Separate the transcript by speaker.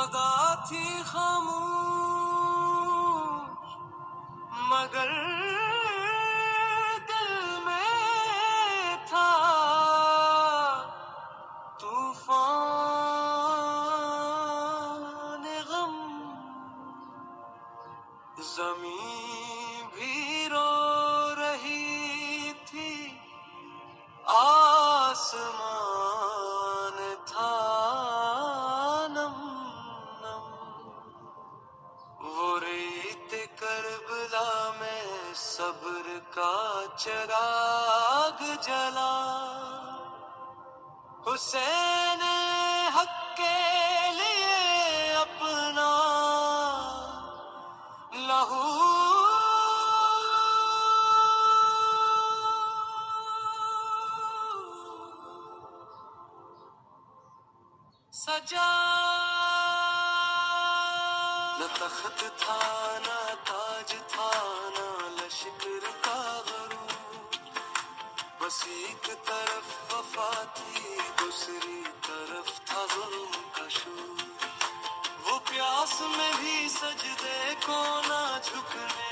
Speaker 1: صدا تھی خاموش مگر دل میں تھا طوفان غم. زمین بھی رو رہی تھی آسمان تھا نم نم. وہ ریت کربلا میں صبر کا چراغ جلا. حسین حق کے لیے اپنا لہو سجا. نہ تخت تھا نہ تاج تھا نہ لشکر کا غرور. بس ایک طرف وفا تھی دوسری طرف تھا ظلم کا شور. وہ پیاس میں بھی سجدے کو نہ جھکنے